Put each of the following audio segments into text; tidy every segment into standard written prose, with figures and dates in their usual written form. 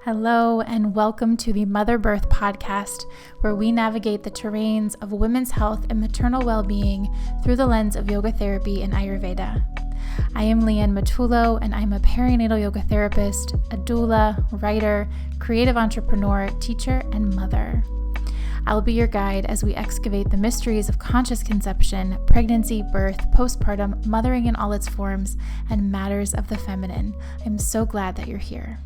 Hello, and welcome to the Mother Birth Podcast, where we navigate the terrains of women's health and maternal well-being through the lens of yoga therapy and Ayurveda. I am Leanne Matullo, and I'm a perinatal yoga therapist, a doula, writer, creative entrepreneur, teacher, and mother. I'll be your guide as we excavate the mysteries of conscious conception, pregnancy, birth, postpartum, mothering in all its forms, and matters of the feminine. I'm so glad that you're here.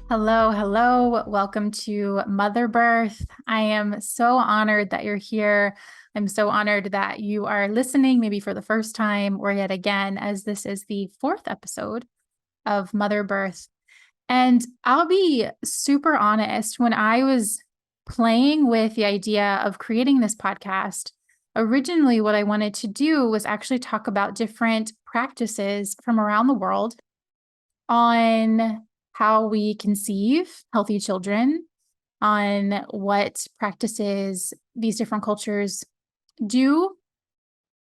Hello. Welcome to Mother Birth. I am so honored that you're here. I'm so honored that you are listening, maybe for the first time or yet again, as this is the fourth episode of Mother Birth. And I'll be super honest, when I was playing with the idea of creating this podcast, originally what I wanted to do was actually talk about different practices from around the world on how we conceive healthy children, on what practices these different cultures do,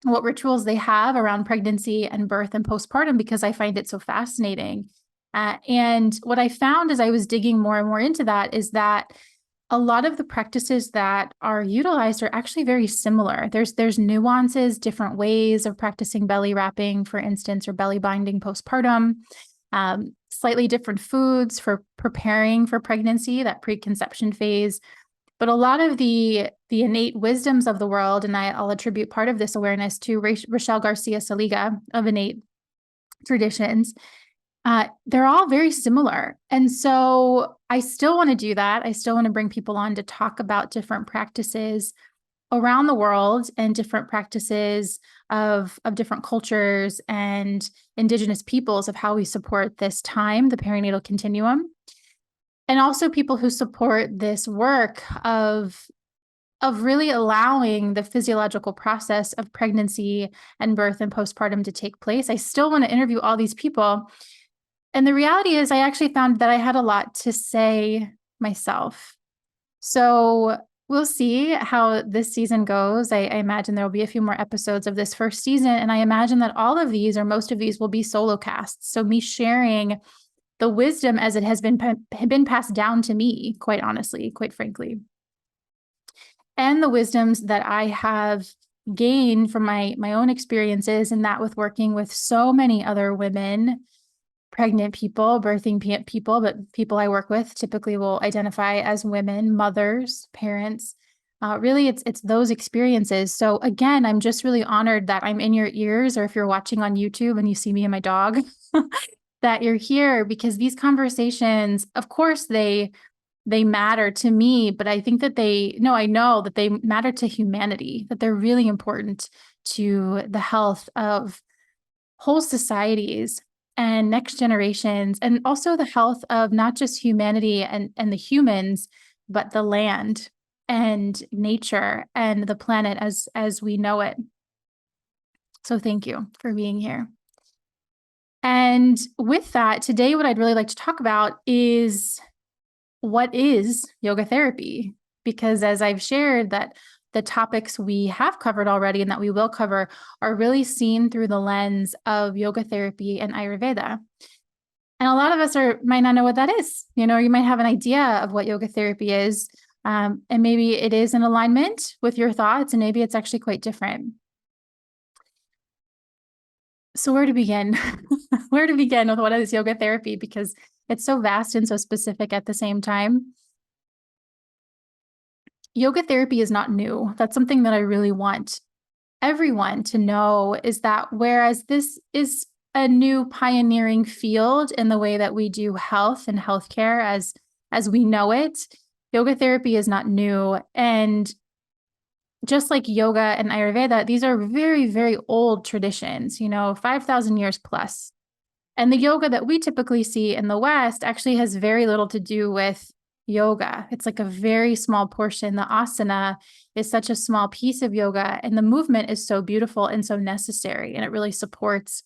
what rituals they have around pregnancy and birth and postpartum, because I find it so fascinating. And what I found as I was digging more and more into that is that a lot of the practices that are utilized are actually very similar. There's nuances, different ways of practicing belly wrapping, for instance, or belly binding postpartum. Slightly different foods for preparing for pregnancy, that preconception phase. But a lot of the innate wisdoms of the world, and I'll attribute part of this awareness to Rochelle Garcia Saliga of Innate Traditions, they're all very similar. And so I still want to do that. I still want to bring people on to talk about different practices around the world and different practices of different cultures and indigenous peoples of how we support this time, the perinatal continuum, and also people who support this work of really allowing the physiological process of pregnancy and birth and postpartum to take place. I still want to interview all these people. And the reality is I actually found that I had a lot to say myself. So we'll see how this season goes. I imagine there will be a few more episodes of this first season. And I imagine that all of these, or most of these, will be solo casts. So me sharing the wisdom as it has been passed down to me, quite honestly, quite frankly. And the wisdoms that I have gained from my own experiences, and that with working with so many other women, pregnant people, birthing people, but people I work with typically will identify as women, mothers, parents. Really, it's those experiences. So again, I'm just really honored that I'm in your ears, or if you're watching on YouTube and you see me and my dog, that you're here, because these conversations, of course, they matter to me, but I think that I know that they matter to humanity, that they're really important to the health of whole societies and next generations, and also the health of not just humanity and the humans, but the land and nature and the planet as we know it. So thank you for being here. And with that, today, what I'd really like to talk about is what is yoga therapy? Because as I've shared, that the topics we have covered already and that we will cover are really seen through the lens of yoga therapy and Ayurveda. And a lot of us might not know what that is. You might have an idea of what yoga therapy is, and maybe it is in alignment with your thoughts, and maybe it's actually quite different. So where to begin? Where to begin with what is yoga therapy? Because it's so vast and so specific at the same time. Yoga therapy is not new. That's something that I really want everyone to know, is that whereas this is a new pioneering field in the way that we do health and healthcare as we know it, yoga therapy is not new. And just like yoga and Ayurveda, these are very, very old traditions, 5,000 years plus. And the yoga that we typically see in the West actually has very little to do with yoga. It's like a very small portion. The asana is such a small piece of yoga, and the movement is so beautiful and so necessary, and it really supports,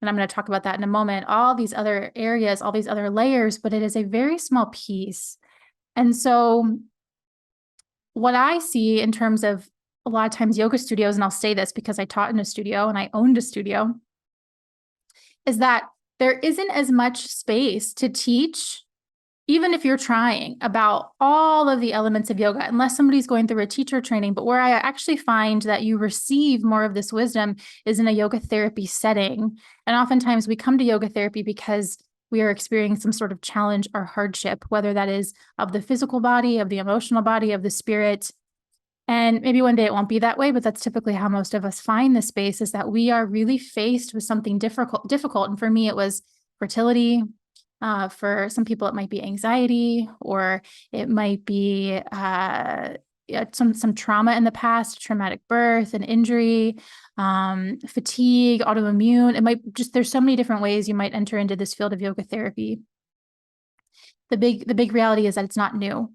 and I'm going to talk about that in a moment, all these other areas, all these other layers, but it is a very small piece. And so what I see in terms of a lot of times yoga studios, and I'll say this because I taught in a studio and I owned a studio, is that there isn't as much space to teach, even if you're trying, about all of the elements of yoga, unless somebody's going through a teacher training. But where I actually find that you receive more of this wisdom is in a yoga therapy setting. And oftentimes we come to yoga therapy because we are experiencing some sort of challenge or hardship, whether that is of the physical body, of the emotional body, of the spirit. And maybe one day it won't be that way, but that's typically how most of us find the space, is that we are really faced with something difficult. And for me, it was fertility. For some people, it might be anxiety, or it might be some trauma in the past, traumatic birth, an injury, fatigue, autoimmune. It might just, there's so many different ways you might enter into this field of yoga therapy. The big reality is that it's not new.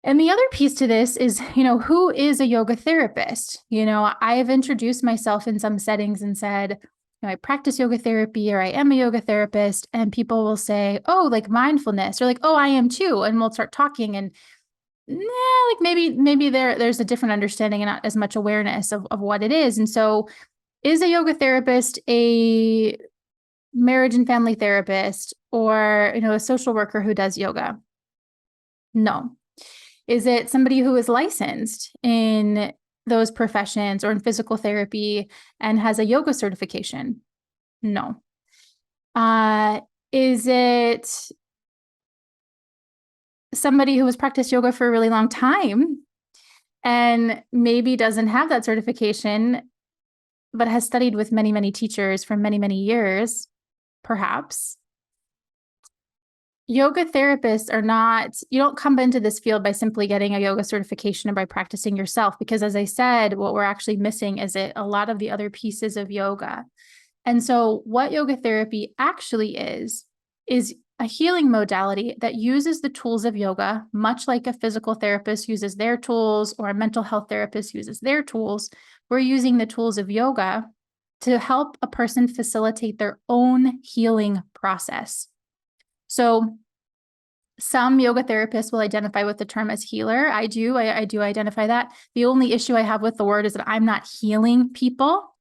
And the other piece to this is, who is a yoga therapist? I've introduced myself in some settings and said, I practice yoga therapy, or I am a yoga therapist. And people will say, oh, like mindfulness, or like, oh, I am too. And we'll start talking, and like maybe there's a different understanding and not as much awareness of what it is. And so is a yoga therapist a marriage and family therapist, or, a social worker who does yoga? No. Is it somebody who is licensed in those professions or in physical therapy and has a yoga certification? No. Is it somebody who has practiced yoga for a really long time and maybe doesn't have that certification, but has studied with many, many teachers for many, many years? Perhaps. Yoga therapists are not, you don't come into this field by simply getting a yoga certification and by practicing yourself, because as I said, what we're actually missing is a lot of the other pieces of yoga. And so what yoga therapy actually is a healing modality that uses the tools of yoga, much like a physical therapist uses their tools or a mental health therapist uses their tools. We're using the tools of yoga to help a person facilitate their own healing process. So some yoga therapists will identify with the term as healer. I do identify that. The only issue I have with the word is that I'm not healing people.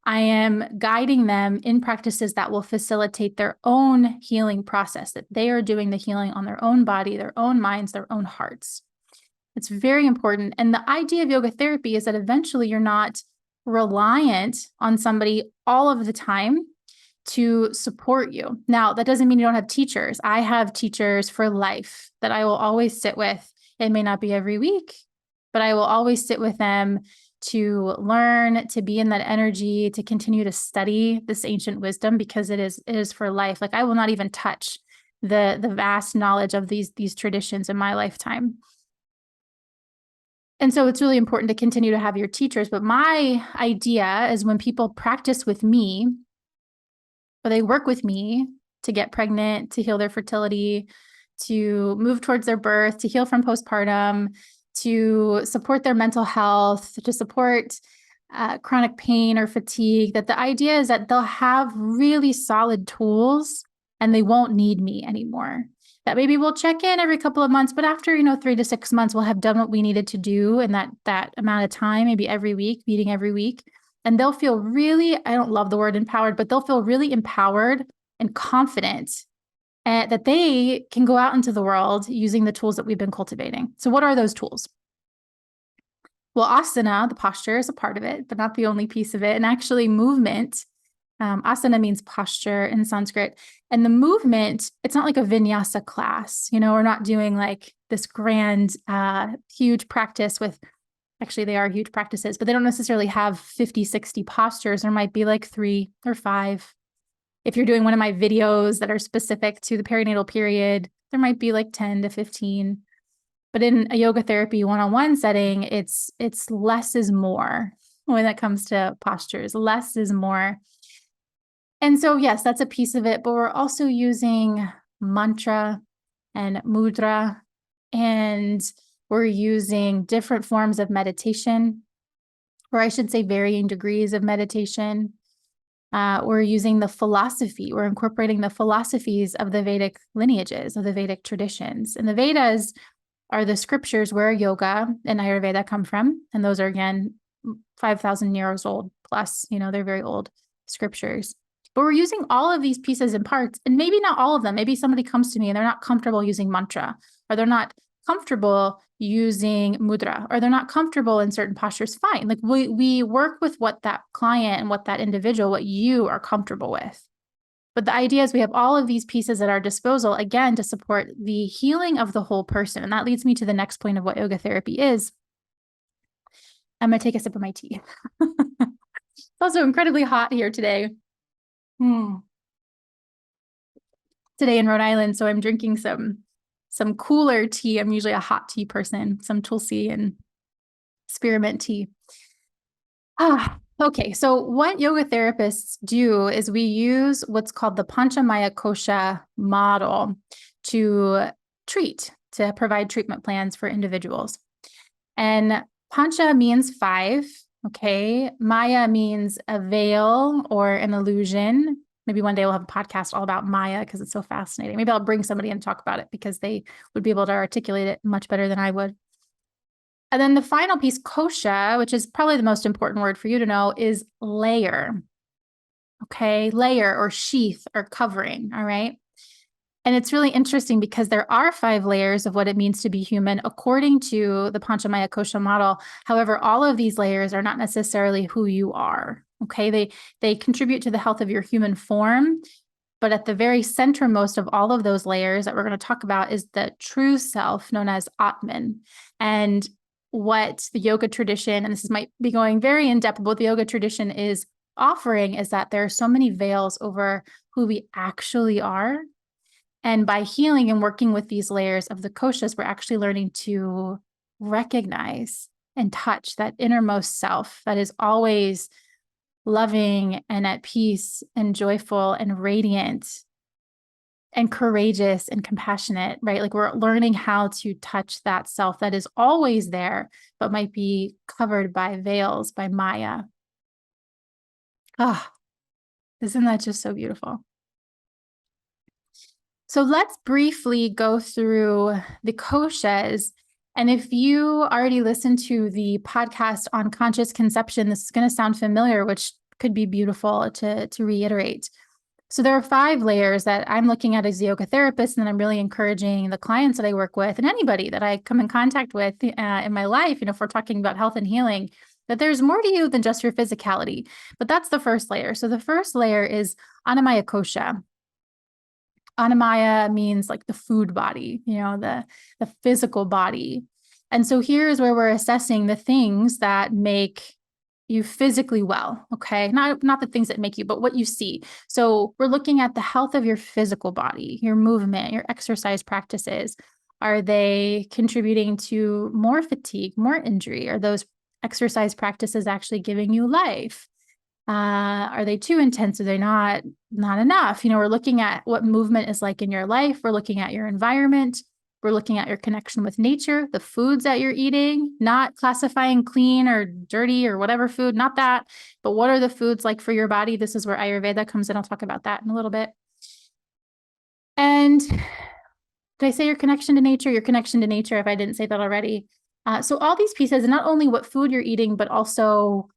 I am guiding them in practices that will facilitate their own healing process, that they are doing the healing on their own body, their own minds, their own hearts. It's very important. And the idea of yoga therapy is that eventually you're not reliant on somebody all of the time to support you. Now, that doesn't mean you don't have teachers. I have teachers for life that I will always sit with. It may not be every week, but I will always sit with them to learn, to be in that energy, to continue to study this ancient wisdom, because it is for life. Like, I will not even touch the vast knowledge of these traditions in my lifetime. And so it's really important to continue to have your teachers. But my idea is, when people practice with me, or they work with me to get pregnant, to heal their fertility, to move towards their birth, to heal from postpartum, to support their mental health, to support chronic pain or fatigue, that the idea is that they'll have really solid tools and they won't need me anymore. That maybe we'll check in every couple of months, but after, 3 to 6 months, we'll have done what we needed to do in that amount of time, maybe every week, meeting every week. And they'll feel really, I don't love the word empowered, but they'll feel really empowered and confident that they can go out into the world using the tools that we've been cultivating. So what are those tools? Well, asana, the posture, is a part of it, but not the only piece of it. And actually movement, asana means posture in Sanskrit. And the movement, it's not like a vinyasa class. We're not doing like this grand, huge practice with, actually they are huge practices, but they don't necessarily have 50, 60 postures. There might be like 3 or 5. If you're doing one of my videos that are specific to the perinatal period, there might be like 10 to 15. But in a yoga therapy one-on-one setting, it's less is more when it comes to postures. Less is more. And so, yes, that's a piece of it, but we're also using mantra and mudra, and we're using different forms of meditation, or I should say varying degrees of meditation. We're using the philosophy. We're incorporating the philosophies of the Vedic lineages, of the Vedic traditions. And the Vedas are the scriptures where yoga and Ayurveda come from. And those are, again, 5,000 years old plus, they're very old scriptures. But we're using all of these pieces and parts, and maybe not all of them. Maybe somebody comes to me and they're not comfortable using mantra, or they're not comfortable using mudra, or they're not comfortable in certain postures. Fine. Like we work with what that client and what that individual, what you are comfortable with. But the idea is we have all of these pieces at our disposal, again, to support the healing of the whole person. And that leads me to the next point of what yoga therapy is. I'm going to take a sip of my tea. It's also incredibly hot here today. Today in Rhode Island, so I'm drinking some cooler tea. I'm usually a hot tea person, some tulsi and spearmint tea. Okay, so what yoga therapists do is we use what's called the Pranamaya kosha model to provide treatment plans for individuals. And pancha means 5, okay? Maya means a veil or an illusion. Maybe one day we'll have a podcast all about Maya because it's so fascinating. Maybe I'll bring somebody and talk about it because they would be able to articulate it much better than I would. And then the final piece, kosha, which is probably the most important word for you to know, is layer. Okay, layer or sheath or covering, all right? And it's really interesting because there are 5 layers of what it means to be human according to the Pranamaya kosha model. However, all of these layers are not necessarily who you are. Okay, they contribute to the health of your human form, but at the very centermost of all of those layers that we're going to talk about is the true self known as Atman. And what the yoga tradition, and this might be going very in depth, but what the yoga tradition is offering is that there are so many veils over who we actually are. And by healing and working with these layers of the koshas, we're actually learning to recognize and touch that innermost self that is always loving and at peace and joyful and radiant and courageous and compassionate, right? Like we're learning how to touch that self that is always there, but might be covered by veils, by Maya. Ah, isn't that just so beautiful? So let's briefly go through the koshas. And if you already listened to the podcast on conscious conception, this is going to sound familiar, which could be beautiful to reiterate. So there are 5 layers that I'm looking at as a yoga therapist, and I'm really encouraging the clients that I work with and anybody that I come in contact with in my life, if we're talking about health and healing, that there's more to you than just your physicality. But that's the first layer. So the first layer is Anandamaya kosha. Anandamaya means like the food body, the physical body. And so here's where we're assessing the things that make you physically well, okay? Not the things that make you, but what you see. So we're looking at the health of your physical body, your movement, your exercise practices. Are they contributing to more fatigue, more injury? Are those exercise practices actually giving you life? Are they too intense? Are they not enough? We're looking at what movement is like in your life. We're looking at your environment. We're looking at your connection with nature, the foods that you're eating, not classifying clean or dirty or whatever food, not that, but what are the foods like for your body? This is where Ayurveda comes in. I'll talk about that in a little bit. And did I say your connection to nature? Your connection to nature, if I didn't say that already. So all these pieces, and not only what food you're eating, but also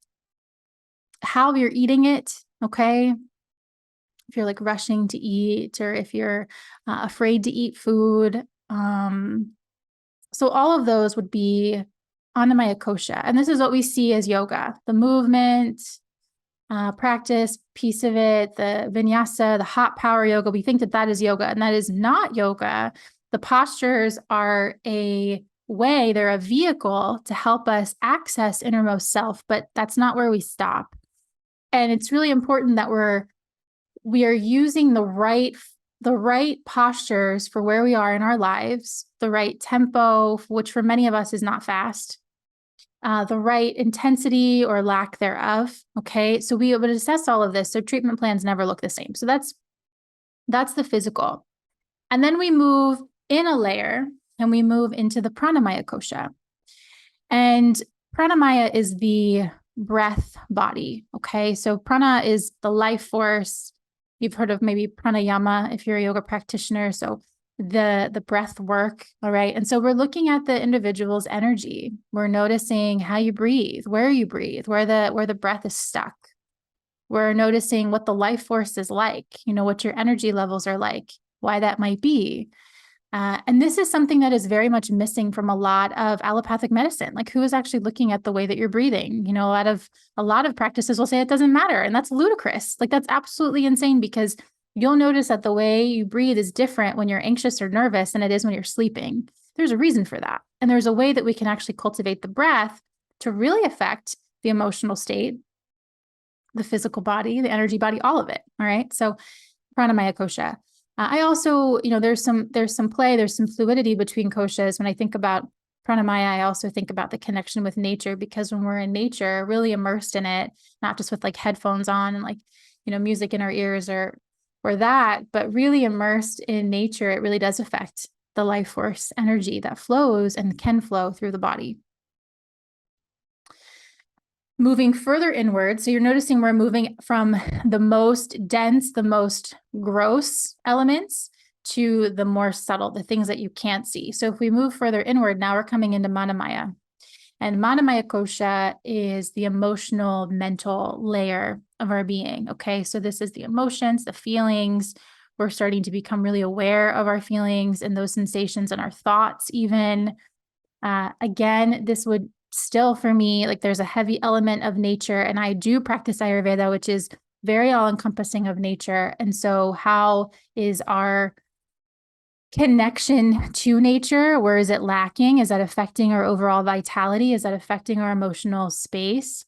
how you're eating it, okay? If you're like rushing to eat, or if you're afraid to eat food. So all of those would be Anandamaya kosha. And this is what we see as yoga, the movement, practice piece of it, the vinyasa, the hot power yoga. We think that is yoga, and that is not yoga. The postures are a way, they're a vehicle to help us access innermost self, but that's not where we stop. And it's really important that we are using the right postures for where we are in our lives, the right tempo, which for many of us is not fast, the right intensity or lack thereof. Okay, so we would assess all of this. So treatment plans never look the same. So that's the physical. And then we move in a layer and we move into the Pranamaya kosha. And Pranamaya is the breath body. Okay, so prana is the life force. You've heard of maybe pranayama if you're a yoga practitioner. So the breath work. All right. And so we're looking at the individual's energy. We're noticing how you breathe, where the breath is stuck, We're noticing what the life force is like, what your energy levels are like, why that might be. And this is something that is very much missing from a lot of allopathic medicine. Like, who is actually looking at the way that you're breathing? A lot of practices will say it doesn't matter. And that's ludicrous. Like, that's absolutely insane, because you'll notice that the way you breathe is different when you're anxious or nervous than it is when you're sleeping. There's a reason for that. And there's a way that we can actually cultivate the breath to really affect the emotional state, the physical body, the energy body, all of it. All right. So Pranamaya kosha. I also, there's some play, there's some fluidity between koshas. When I think about Pranamaya, I also think about the connection with nature, because when we're in nature, really immersed in it, not just with like headphones on and like, music in our ears or that, but really immersed in nature, it really does affect the life force energy that flows and can flow through the body. Moving further inward, so you're noticing we're moving from the most dense, the most gross elements to the more subtle, the things that you can't see. So if we move further inward, now we're coming into Manamaya. And Manamaya kosha is the emotional, mental layer of our being. Okay, so this is the emotions, the feelings. We're starting to become really aware of our feelings and those sensations and our thoughts even. Again, this would still, for me, like, there's a heavy element of nature, and I do practice Ayurveda, which is very all-encompassing of nature. And so how is our connection to nature? Where is it lacking? Is that affecting our overall vitality? Is that affecting our emotional space?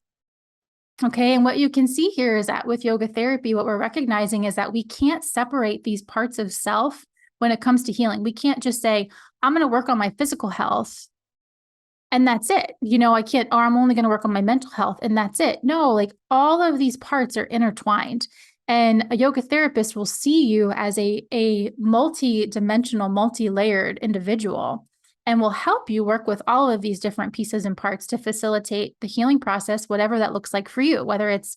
Okay, and what you can see here is that with yoga therapy, what we're recognizing is that we can't separate these parts of self when it comes to healing. We can't just say, I'm going to work on my physical health and that's it. I can't, or I'm only going to work on my mental health and that's it. No, like, all of these parts are intertwined. And a yoga therapist will see you as a multi-dimensional, multi-layered individual, and will help you work with all of these different pieces and parts to facilitate the healing process, whatever that looks like for you. Whether it's,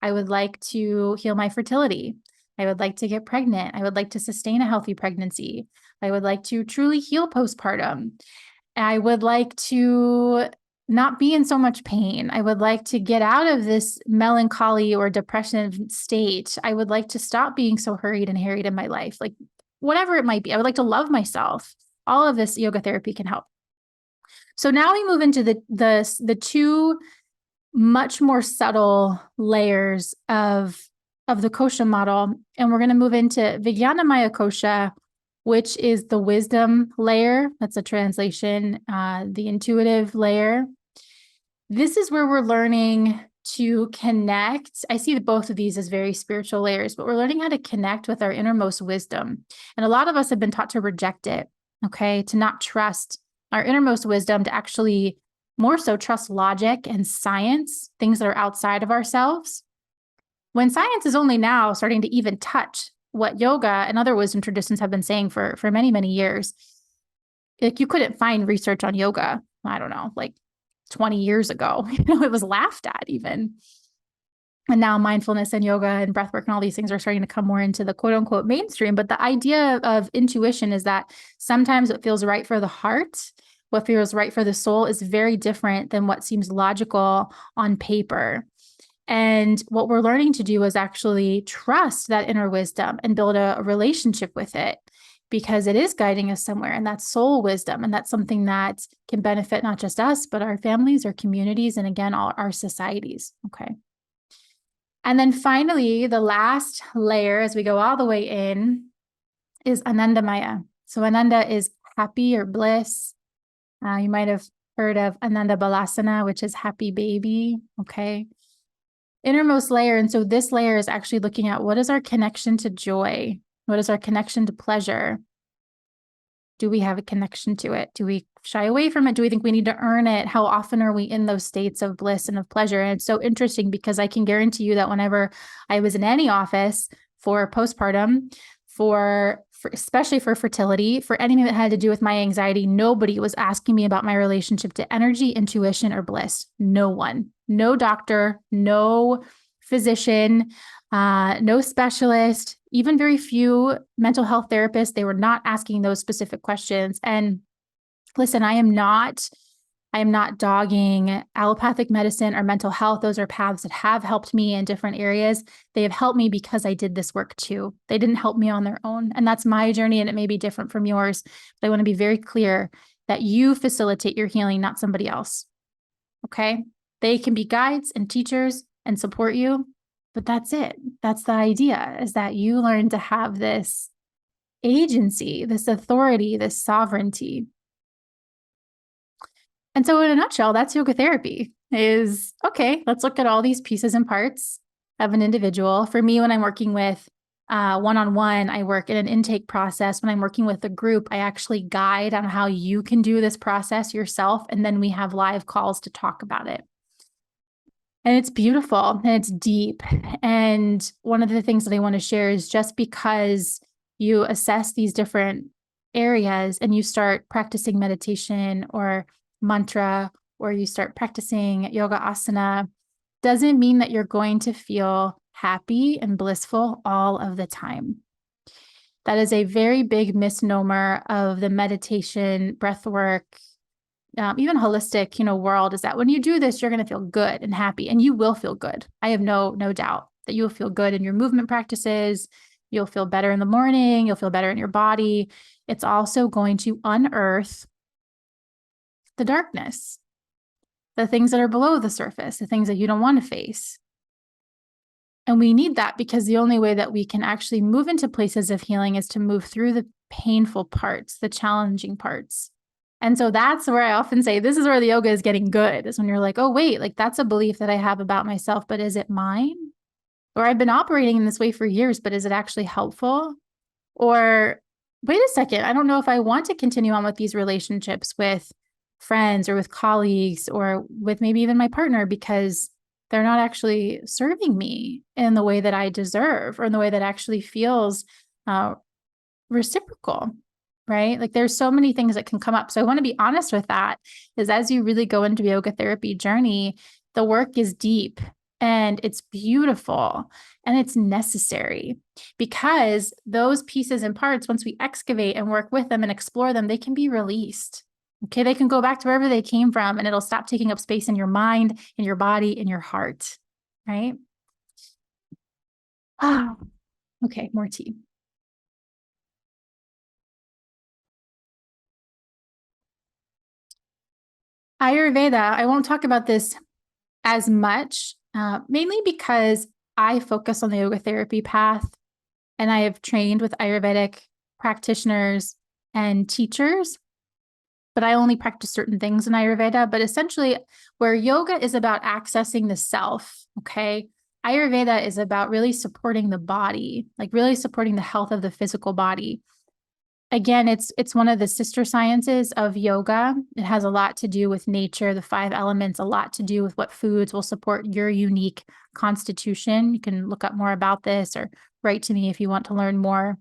I would like to heal my fertility. I would like to get pregnant. I would like to sustain a healthy pregnancy. I would like to truly heal postpartum. I would like to not be in so much pain. I would like to get out of this melancholy or depression state. I would like to stop being so hurried and harried in my life, like whatever it might be. I would like to love myself. All of this yoga therapy can help. So now we move into the two much more subtle layers of the kosha model, and we're going to move into Vijnanamaya kosha, which is the wisdom layer. That's a translation, the intuitive layer. This is where we're learning to connect. I see both of these as very spiritual layers, but we're learning how to connect with our innermost wisdom. And a lot of us have been taught to reject it, okay, to not trust our innermost wisdom, to actually more so trust logic and science, things that are outside of ourselves. When science is only now starting to even touch what yoga and other wisdom traditions have been saying for many, many years. Like, you couldn't find research on yoga, I don't know, like 20 years ago. It was laughed at even. And now mindfulness and yoga and breathwork and all these things are starting to come more into the quote unquote mainstream. But the idea of intuition is that sometimes what feels right for the heart, what feels right for the soul, is very different than what seems logical on paper. And what we're learning to do is actually trust that inner wisdom and build a relationship with it, because it is guiding us somewhere. And that's soul wisdom. And that's something that can benefit not just us, but our families, our communities, and again, all our societies. Okay. And then finally, the last layer as we go all the way in is Anandamaya. So Ananda is happy or bliss. You might have heard of Ananda Balasana, which is happy baby. Okay. Innermost layer. And so this layer is actually looking at, what is our connection to joy? What is our connection to pleasure? Do we have a connection to it? Do we shy away from it? Do we think we need to earn it? How often are we in those states of bliss and of pleasure? And it's so interesting, because I can guarantee you that whenever I was in any office for postpartum, for especially for fertility, for anything that had to do with my anxiety, nobody was asking me about my relationship to energy, intuition, or bliss. No one, no doctor, no physician, no specialist, even very few mental health therapists. They were not asking those specific questions. And listen, I am not I am not dogging allopathic medicine or mental health. Those are paths that have helped me in different areas. They have helped me because I did this work too. They didn't help me on their own. And that's my journey, and it may be different from yours. But I want to be very clear that you facilitate your healing, not somebody else. Okay? They can be guides and teachers and support you, but that's it. That's the idea, is that you learn to have this agency, this authority, this sovereignty. And so in a nutshell, that's yoga therapy. Is, okay, let's look at all these pieces and parts of an individual. For me, when I'm working with one-on-one, I work in an intake process. When I'm working with a group, I actually guide on how you can do this process yourself. And then we have live calls to talk about it. And it's beautiful and it's deep. And one of the things that I want to share is, just because you assess these different areas and you start practicing meditation or mantra, or you start practicing yoga asana, doesn't mean that you're going to feel happy and blissful all of the time. That is a very big misnomer of the meditation, breath work, even holistic, world, is that when you do this, you're going to feel good and happy, and you will feel good. I have no doubt that you will feel good in your movement practices. You'll feel better in the morning. You'll feel better in your body. It's also going to unearth the darkness, the things that are below the surface, the things that you don't want to face. And we need that, because the only way that we can actually move into places of healing is to move through the painful parts, the challenging parts. And so that's where I often say, this is where the yoga is getting good, is when you're like, oh, wait, like that's a belief that I have about myself, but is it mine? Or I've been operating in this way for years, but is it actually helpful? Or wait a second, I don't know if I want to continue on with these relationships with friends or with colleagues or with maybe even my partner, because they're not actually serving me in the way that I deserve, or in the way that actually feels reciprocal, right? Like there's so many things that can come up. So I want to be honest with that, is as you really go into a yoga therapy journey, the work is deep and it's beautiful and it's necessary, because those pieces and parts, once we excavate and work with them and explore them, they can be released. Okay, they can go back to wherever they came from, and it'll stop taking up space in your mind, in your body, in your heart, right? Ah, okay, more tea. Ayurveda, I won't talk about this as much, mainly because I focus on the yoga therapy path, and I have trained with Ayurvedic practitioners and teachers, but I only practice certain things in Ayurveda. But essentially, where yoga is about accessing the self, okay, Ayurveda is about really supporting the body, like really supporting the health of the physical body. Again, it's one of the sister sciences of yoga. It has a lot to do with nature, the 5 elements, a lot to do with what foods will support your unique constitution. You can look up more about this or write to me if you want to learn more.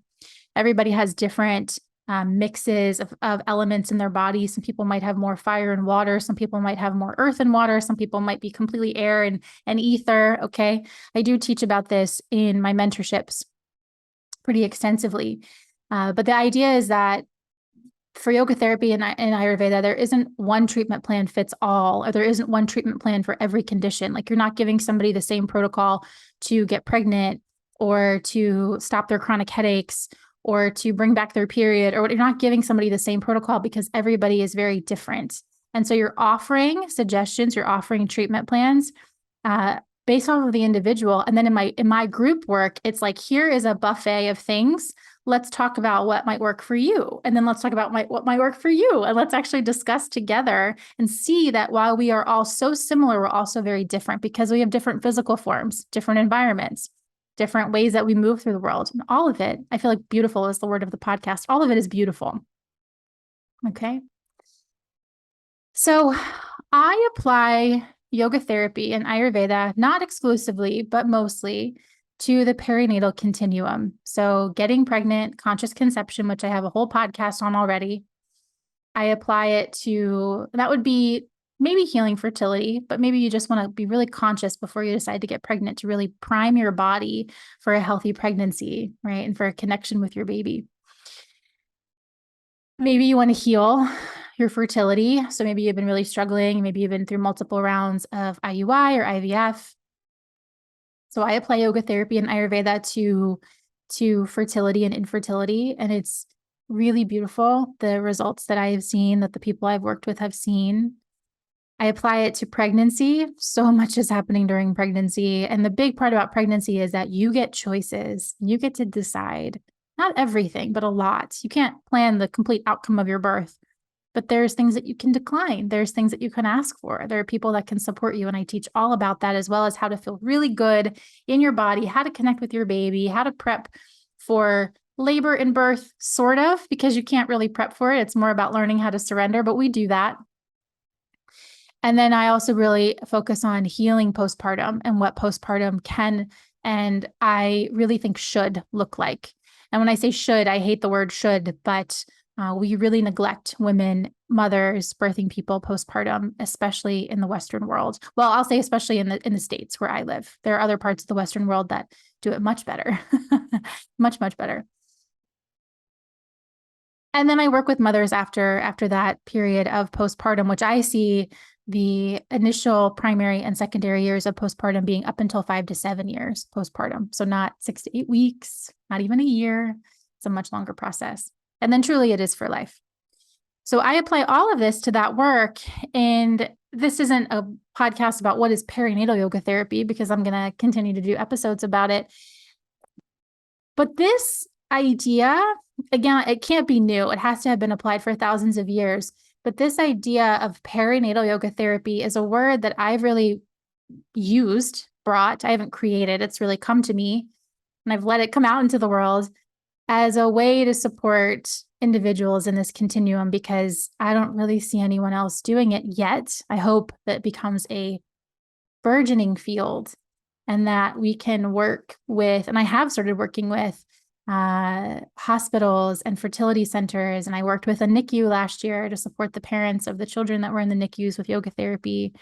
Everybody has different mixes of elements in their body. Some people might have more fire and water. Some people might have more earth and water. Some people might be completely air and ether. Okay. I do teach about this in my mentorships pretty extensively. But the idea is that for yoga therapy and in Ayurveda, there isn't one treatment plan fits all, or there isn't one treatment plan for every condition. Like you're not giving somebody the same protocol to get pregnant, or to stop their chronic headaches, or to bring back their period, or you're not giving somebody the same protocol, because everybody is very different. And so you're offering suggestions, you're offering treatment plans based off of the individual. And then in my group work, it's like, here is a buffet of things. Let's talk about what might work for you. And then let's talk about what might work for you. And let's actually discuss together and see that while we are all so similar, we're also very different, because we have different physical forms, different environments, different ways that we move through the world. And all of it, I feel like beautiful is the word of the podcast. All of it is beautiful. Okay. So I apply yoga therapy and Ayurveda, not exclusively, but mostly, to the perinatal continuum. So getting pregnant, conscious conception, which I have a whole podcast on already. I apply it to, that would be maybe healing fertility, but maybe you just want to be really conscious before you decide to get pregnant, to really prime your body for a healthy pregnancy, right? And for a connection with your baby. Maybe you want to heal your fertility. So maybe you've been really struggling, maybe you've been through multiple rounds of IUI or IVF. So I apply yoga therapy and Ayurveda to fertility and infertility, and it's really beautiful, the results that I have seen, that the people I've worked with have seen. I apply it to pregnancy. So much is happening during pregnancy. And the big part about pregnancy is that you get choices. You get to decide, not everything, but a lot. You can't plan the complete outcome of your birth, but there's things that you can decline. There's things that you can ask for. There are people that can support you. And I teach all about that, as well as how to feel really good in your body, how to connect with your baby, how to prep for labor and birth, sort of, because you can't really prep for it. It's more about learning how to surrender, but we do that. And then I also really focus on healing postpartum and what postpartum can, and I really think should look like. And when I say should, I hate the word should, but we really neglect women, mothers, birthing people postpartum, especially in the Western world. Well, I'll say especially in the States where I live. There are other parts of the Western world that do it much better, much, much better. And then I work with mothers after that period of postpartum, which I see the initial primary and secondary years of postpartum being up until 5 to 7 years postpartum. So not 6 to 8 weeks, not even a year. It's a much longer process. And then truly it is for life. So I apply all of this to that work. And this isn't a podcast about what is perinatal yoga therapy, because I'm going to continue to do episodes about it. But this idea, again, it can't be new. It has to have been applied for thousands of years. But this idea of perinatal yoga therapy is a word that I've really brought. I haven't created. It's really come to me, and I've let it come out into the world as a way to support individuals in this continuum, because I don't really see anyone else doing it yet. I hope that it becomes a burgeoning field, and that we can work with, and I have started working with hospitals and fertility centers. And I worked with a NICU last year to support the parents of the children that were in the NICUs with yoga therapy,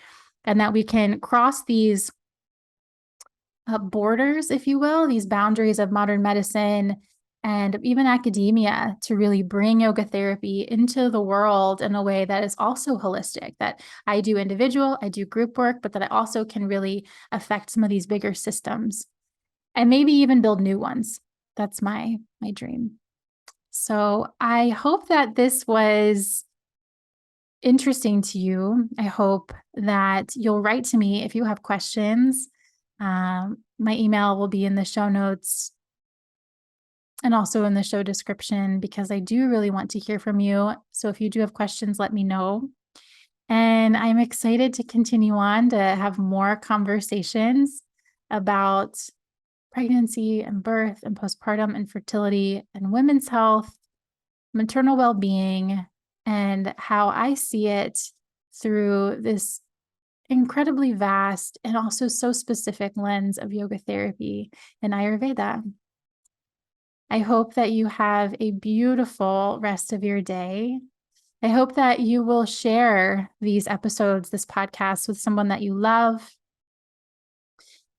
and that we can cross these borders, if you will, these boundaries of modern medicine and even academia, to really bring yoga therapy into the world in a way that is also holistic, that I do individual, I do group work, but that I also can really affect some of these bigger systems and maybe even build new ones. That's my dream. So I hope that this was interesting to you. I hope that you'll write to me if you have questions. My email will be in the show notes and also in the show description, because I do really want to hear from you. So if you do have questions, let me know. And I'm excited to continue on to have more conversations about pregnancy and birth and postpartum and fertility and women's health, maternal well-being, and how I see it through this incredibly vast and also so specific lens of yoga therapy and Ayurveda. I hope that you have a beautiful rest of your day. I hope that you will share these episodes, this podcast, with someone that you love.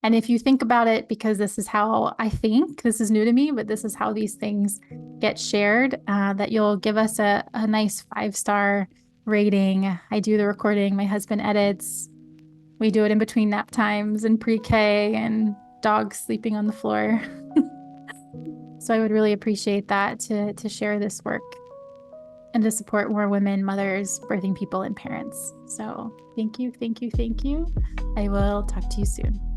And if you think about it, because this is how I think, this is new to me, but this is how these things get shared, that you'll give us a nice 5-star rating. I do the recording, my husband edits. We do it in between nap times and pre-K and dogs sleeping on the floor. So I would really appreciate that, to share this work and to support more women, mothers, birthing people, and parents. So thank you, thank you, thank you. I will talk to you soon.